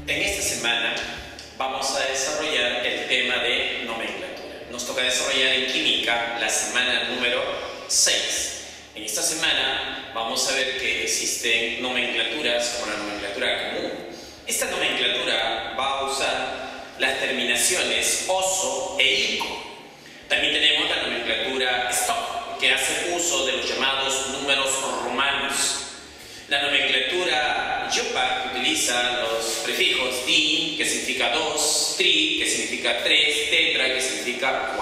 En esta semana vamos a desarrollar el tema de nomenclatura. Nos toca desarrollar en química la semana número 6. En esta semana vamos a ver que existen nomenclaturas como la nomenclatura común. Esta nomenclatura va a usar las terminaciones oso e ico. También tenemos la nomenclatura stock, que hace uso de los llamados números romanos. La nomenclatura YOPAC utiliza los prefijos di, que significa 2, tri, que significa 3, tetra, que significa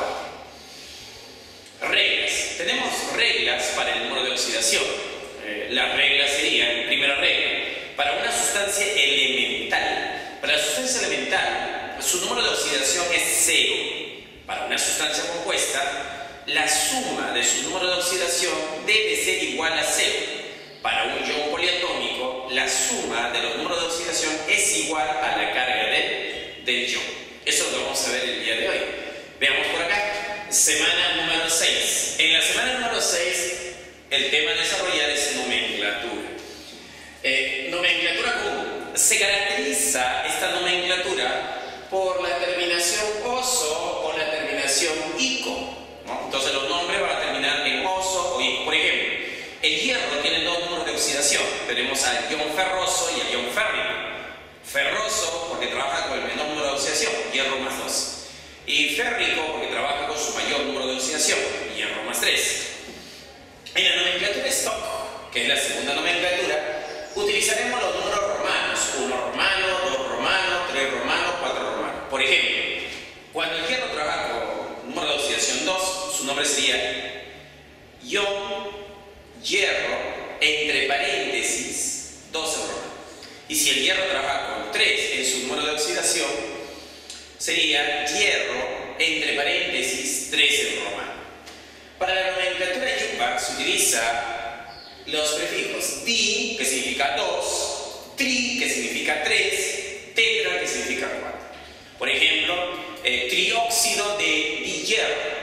4. Reglas. Tenemos reglas para el número de oxidación. Las reglas serían, primera regla, para una sustancia elemental. Para la sustancia elemental, su número de oxidación es 0. Para una sustancia compuesta, la suma de su número de oxidación debe ser igual a 0. Para un ion poliatómico, la suma de los números de oxidación es igual a la carga del ion. Eso es lo que vamos a ver el día de hoy. Veamos por acá, semana número 6. En la semana número 6, el tema a desarrollar es nomenclatura. Nomenclatura común. Se caracteriza esta nomenclatura por la terminación oso o la terminación ico, ¿no? Entonces los nombres van a terminar en oso o ico. Por ejemplo, el hierro tiene dos números de oxidación. Tenemos al ion ferroso y al ion férrico. Ferroso porque trabaja con el menor número de oxidación, hierro más 2. Y férrico porque trabaja con su mayor número de oxidación, hierro más 3. En la nomenclatura stock, que es la segunda nomenclatura, utilizaremos los números romanos. 1 romano, 2 romano, 3 romano, 4 romano. Por ejemplo, cuando el hierro trabaja con número de oxidación 2, su nombre sería ion hierro, entre paréntesis, 12 romano. Y si el hierro trabaja con 3 en su número de oxidación, sería hierro, entre paréntesis, 13 romano. Para la nomenclatura YOPAC se utiliza los prefijos di, que significa 2, tri, que significa 3, tetra, que significa 4. Por ejemplo, trióxido de hierro.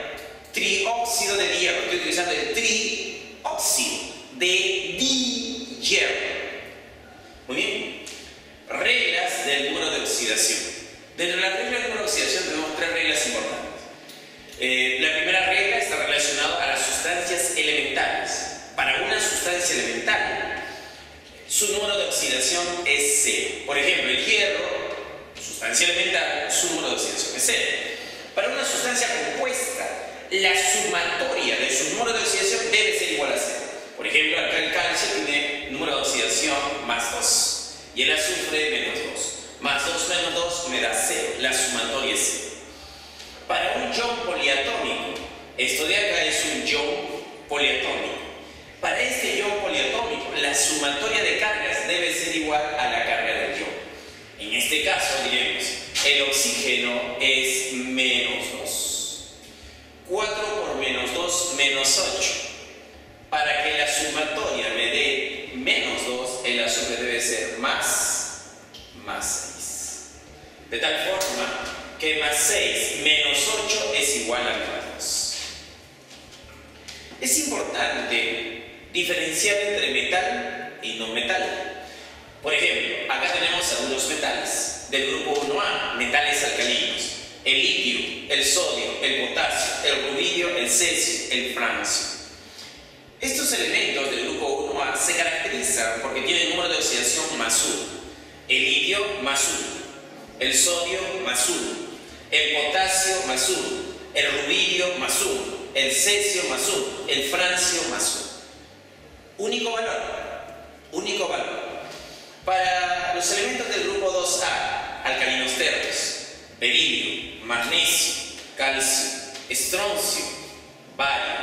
Trióxido de hierro. Estoy utilizando el trióxido de hierro. Muy bien. Reglas del número de oxidación. Dentro de las reglas del número de oxidación tenemos 3 reglas importantes. La primera regla está relacionada a las sustancias elementales. Para una sustancia elemental, su número de oxidación es 0. Por ejemplo, el hierro, sustancia elemental, su número de oxidación es 0. Para una sustancia compuesta, la sumatoria de su número de oxidación debe ser igual a 0. Por ejemplo, acá el calcio tiene número de oxidación más 2 y el azufre menos 2. Más 2 menos 2 me da 0. La sumatoria es 0. Para un ion poliatómico, esto de acá es un ion poliatómico. Para este ion poliatómico, la sumatoria de cargas debe ser igual a la carga del ion. En este caso diremos, el oxígeno es menos 2. 4 por menos 2, menos 8. Para que la sumatoria me dé menos 2, el azufre debe ser más 6. De tal forma que más 6 menos 8 es igual a más 2. Es importante diferenciar entre metal y no metal. Por ejemplo, acá tenemos algunos metales del grupo 1A, metales alcalinos: el litio, el sodio, el potasio, el rubidio, el cesio, el francio. Estos elementos del grupo 1A se caracterizan porque tienen número de oxidación más 1. El litio más 1, el sodio más 1, el potasio más 1, el rubidio más 1, el cesio más 1, el francio más 1. Único valor. Para los elementos del grupo 2A, alcalinos tercos, berilio, magnesio, calcio, estroncio, bario,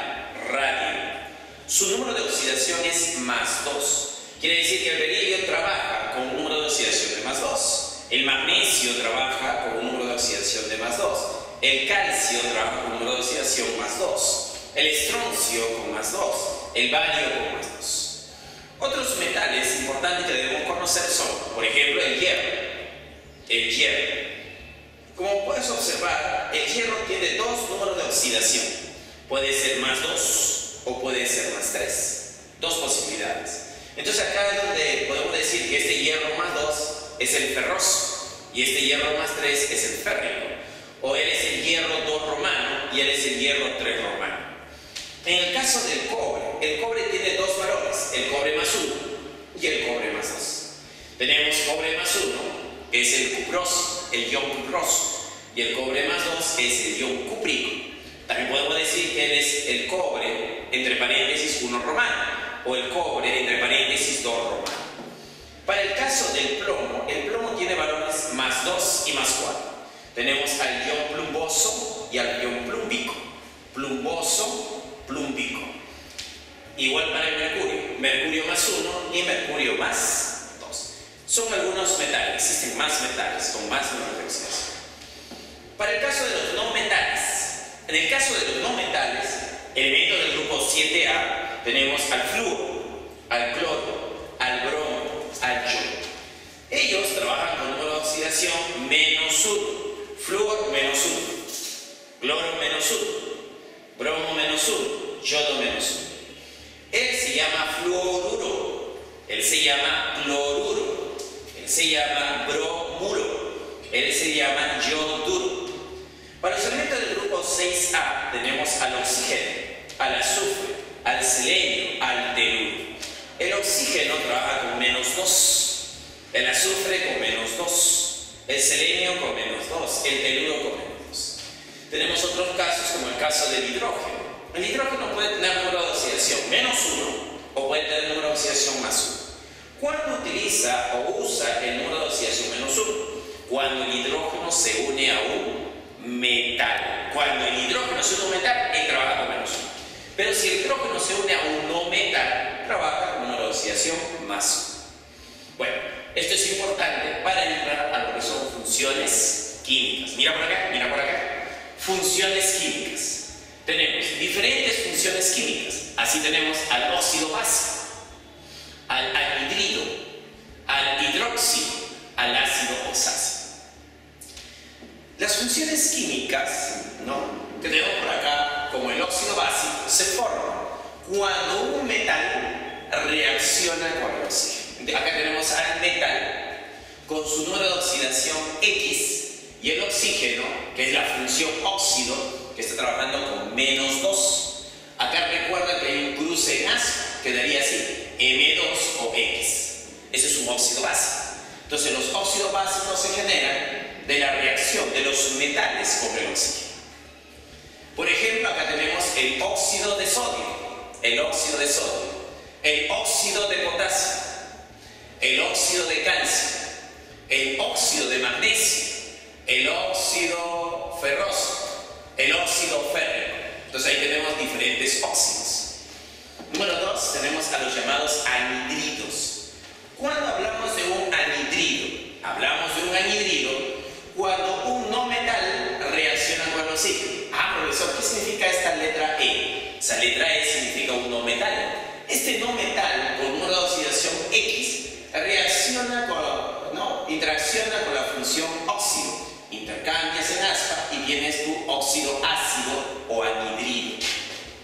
radio, su número de oxidación es más 2. Quiere decir que el berilio trabaja con un número de oxidación de más 2. El magnesio trabaja con un número de oxidación de más 2. El calcio trabaja con un número de oxidación más 2. El estroncio con más 2. El bario con más 2. Otros metales importantes que debemos conocer son, por ejemplo, el hierro. Como puedes observar, el hierro tiene dos números de oxidación. Puede ser más 2 o puede ser más 3. Dos posibilidades. Entonces acá es donde podemos decir que este hierro más 2 es el ferroso. y este hierro más 3 es el férrico. O eres el hierro 2 romano y eres el hierro 3 romano. En el caso del cobre tiene dos valores, el cobre más 1 y el cobre más 2. Tenemos cobre más 1, que es el cuproso, el ion cuproso, y el cobre más 2, que es el ion cuprico. También podemos decir que él es el cobre, entre paréntesis, 1 romano, o el cobre, entre paréntesis, 2 romano. Para el caso del plomo, el plomo tiene valores más 2 y más 4. Tenemos al ion plumboso y al ion plúmbico. Plumboso, plúmbico. Igual para el mercurio, mercurio más 1 y mercurio más 2. Son algunos metales, existen más metales con más número de oxidación. Para el caso de los no metales, en el caso de los no metales, elementos del grupo 7A, tenemos al flúor, al cloro, al bromo, al yodo. Ellos trabajan con número de oxidación menos 1, flúor menos 1, cloro menos 1, bromo menos 1, yodo menos 1. Él se llama fluoruro, él se llama cloruro, él se llama bromuro, él se llama yoduro. Para los elementos del grupo 6A tenemos al oxígeno, al azufre, al selenio, al teluro. El oxígeno trabaja con menos 2, el azufre con menos 2, el selenio con menos 2, el teluro con menos 2. Tenemos otros casos como el caso del hidrógeno. El hidrógeno puede tener número de oxidación menos 1 o puede tener número de oxidación más 1. ¿Cuándo utiliza o usa el número de oxidación menos 1? Cuando el hidrógeno se une a un metal. Cuando el hidrógeno se une a un metal, él trabaja con menos 1. Pero si el hidrógeno se une a un no metal, trabaja con número de oxidación más 1. Bueno, esto es importante para entrar a lo que son funciones químicas. Mira por acá, mira por acá. Funciones químicas. Tenemos diferentes funciones químicas. Así tenemos al óxido básico, al anhidrido, al hidróxido, al ácido oxácido. Las funciones químicas, que tenemos por acá, como el óxido básico, se forman cuando un metal reacciona con el oxígeno. Acá tenemos al metal con su número de oxidación X y el oxígeno, que es la función óxido, que está trabajando con menos 2. Acá recuerda que hay un cruce en ácido, quedaría así, M2 o X. Ese es un óxido básico. Entonces los óxidos básicos se generan de la reacción de los metales con el oxígeno. Por ejemplo, acá tenemos el óxido de sodio, el óxido de sodio, el óxido de potasio, el óxido de calcio, el óxido de magnesio, el óxido ferroso, el óxido férrico. Entonces ahí tenemos diferentes óxidos. Número 2, tenemos a los llamados anhidridos. Cuando hablamos de un anhidrido, hablamos de un anhidrido cuando un no metal reacciona con el oxígeno. Profesor, ¿qué significa esta letra E? Esa letra E significa un no metal. Este no metal con número de oxidación X interacciona con la función óxido. Intercambias en aspa y tienes tu óxido ácido o anhidrido.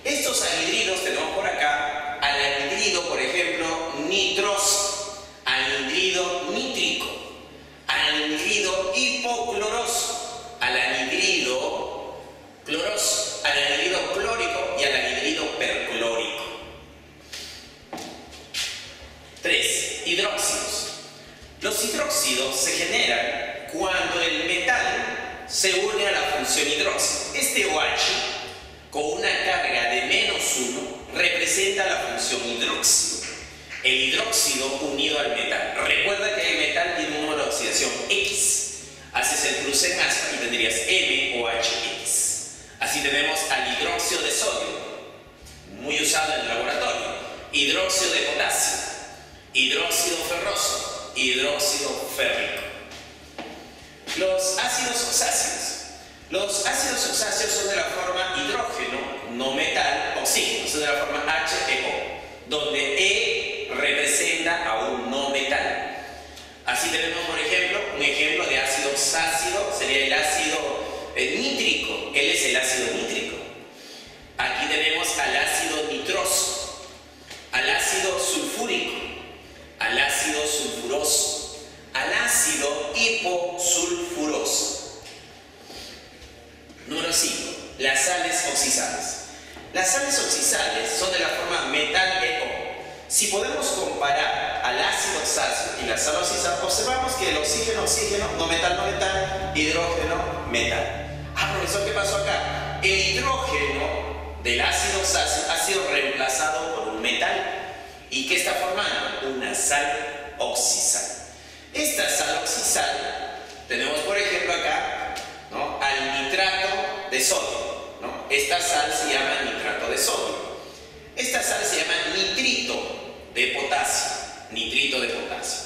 Estos anhidridos tenemos por acá al anhidrido, por ejemplo, nitroso, anhidrido nítrico, anhidrido hipocloroso, al anhidrido cloroso, al anhidrido clórico y al anhidrido perclórico. 3. Hidróxidos. Los hidróxidos se generan cuando el metal se une a la función hidróxido. Este OH, con una carga de menos 1, representa la función hidróxido. El hidróxido unido al metal. Recuerda que el metal tiene un número de oxidación X. Haces el cruce en aspa y tendrías MOHX. Así tenemos al hidróxido de sodio, muy usado en el laboratorio, hidróxido de potasio, hidróxido ferroso, hidróxido férrico. Los ácidos oxáceos. Los ácidos oxáceos son de la forma hidrógeno, no metal, oxígeno, son de la forma HEO, donde E representa a un no metal. Así tenemos, por ejemplo, un ejemplo de ácido oxácido, sería el ácido nítrico. ¿Qué es el ácido nítrico? Aquí tenemos al ácido nitroso, al ácido sulfúrico, al ácido sulfuroso, al ácido hiposulfuroso. Número 5. Las sales oxidales. Las sales oxidales son de la forma metal-EO. Si podemos comparar al ácido oxáceo y la sal oxidada, observamos que el oxígeno, oxígeno, no metal, hidrógeno, metal. Profesor, ¿qué pasó acá? El hidrógeno del ácido oxáceo ha sido reemplazado por un metal. ¿Y qué está formando? Una sal oxidada. Esta sal oxidada, tenemos por ejemplo acá, ¿no?, al nitrato de sodio, ¿no? Esta sal se llama nitrato de sodio. Esta sal se llama nitrito de potasio. Nitrito de potasio.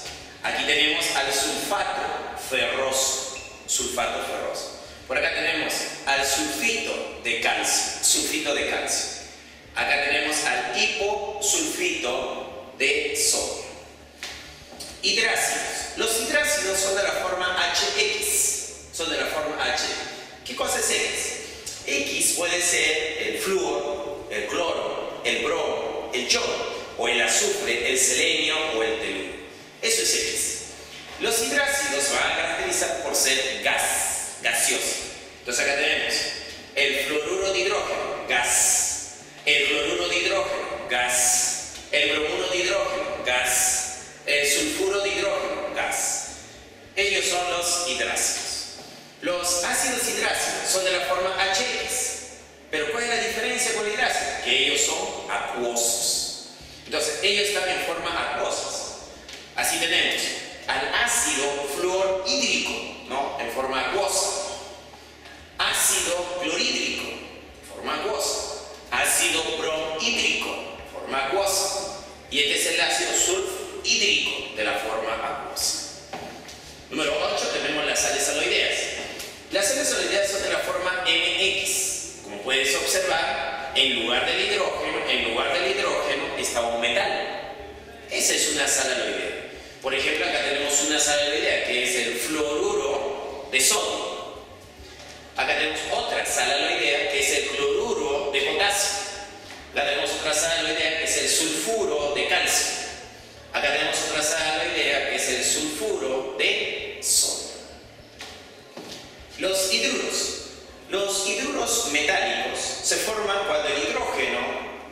Aquí tenemos al sulfato ferroso. Sulfato ferroso. Por acá tenemos al sulfito de calcio. Sulfito de calcio. Acá tenemos al hiposulfito de sodio. Hidrácidos. Los hidrácidos son de la forma HX. Son de la forma H. ¿Qué cosa es X? X puede ser el flúor, el cloro, el bromo, el yodo, o el azufre, el selenio o el teluro. Eso es X. Los hidrácidos se van a caracterizar por ser gaseosos. Entonces acá tenemos el fluoruro de hidrógeno, gas. El cloruro de hidrógeno, gas. El bromuro de hidrógeno, gas. El sulfuro de hidrógeno, gas. Ellos son los hidrácidos. Los ácidos hidrácidos son de la forma HX. Pero ¿cuál es la diferencia con el hidrácido? Que ellos son acuosos. Entonces, ellos están en forma acuosas. Así tenemos al ácido fluorhídrico, ¿no?, en forma acuosa. Ácido clorhídrico, en forma acuosa. Ácido bromhídrico, forma acuosa. Y este es el ácido sulfhídrico de la forma acuosa. Número 8, tenemos las sales aloideas. Las sales aloideas son de la forma MX. Como puedes observar, en lugar del hidrógeno está un metal. Esa es una sal aloidea. Por ejemplo, acá tenemos una sal aloidea que es el fluoruro de sodio. Acá tenemos otra sal aloidea que es el cloruro de potasio. Acá tenemos otra sal aloidea que es el sulfuro de calcio. Acá tenemos otra sal aloidea que es el sulfuro de sodio. Los hidruros. Los hidruros metálicos se forman cuando el hidrógeno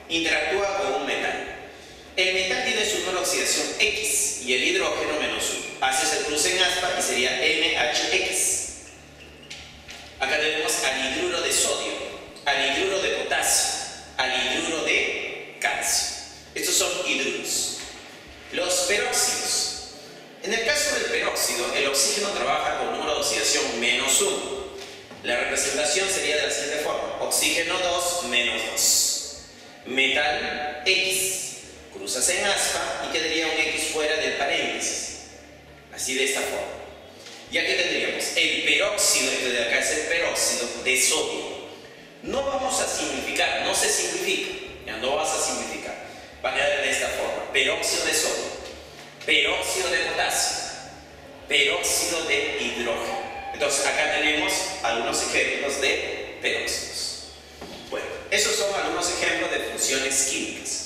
interactúa con un metal. El metal tiene su número de oxidación X y el hidrógeno -1. Haces el cruce en aspa y sería NHX. Acá tenemos al hidruro de sodio, al hidruro de potasio, al hidruro de calcio. Estos son hidruros. Los peróxidos. En el caso del peróxido, el oxígeno trabaja con número de oxidación -1. La representación sería de la siguiente forma: oxígeno 2 -2. Metal X. Cruzas en aspa y quedaría un X fuera del paréntesis. Así, de esta forma. Y aquí tendríamos el peróxido, este de acá es el peróxido de sodio. No vamos a simplificar, no se simplifica, ya no vas a simplificar. Va a quedar de esta forma: peróxido de sodio, peróxido de potasio, peróxido de hidrógeno. Entonces acá tenemos algunos ejemplos de peróxidos. Bueno, esos son algunos ejemplos de funciones químicas.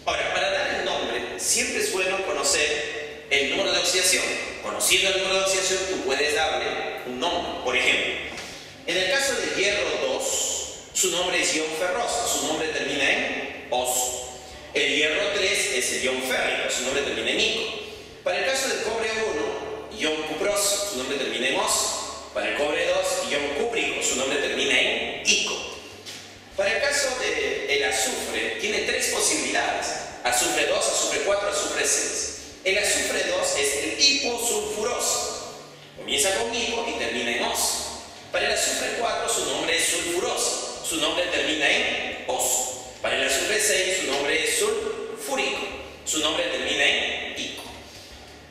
Ahora, para dar el nombre, siempre es bueno conocer el número de oxidación. Conociendo el número de oxidación, tú puedes darle un nombre. Por ejemplo, en el caso del hierro 2, su nombre es ion ferroso, su nombre termina en oso. El hierro 3 es el ion férrico, su nombre termina en ico. Para el caso del cobre 1, ion cuproso, su nombre termina en oso. Para el cobre 2, ion cúprico, su nombre termina en ico. Para el caso del azufre, tiene 3 posibilidades: azufre 2, azufre 4, azufre 6. El azufre 2 es el hiposulfuroso. Comienza con hipo y termina en oso. Para el azufre 4, su nombre es sulfuroso. Su nombre termina en oso. Para el azufre 6, su nombre es sulfúrico. Su nombre termina en ico.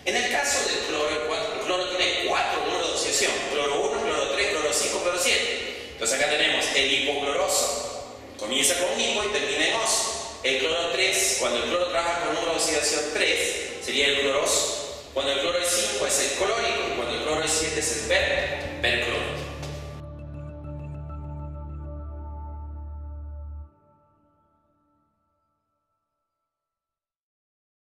En el caso del cloro, el cloro tiene 4 números de oxidación: cloro 1, cloro 3, cloro 5, cloro 7. Entonces acá tenemos el hipocloroso. Comienza con hipo y termina en oso. El cloro 3, cuando el cloro trabaja con número de oxidación 3, sería el cloroso. Cuando el cloro es 5 es el clórico y cuando el cloro es 7 es el perclórico.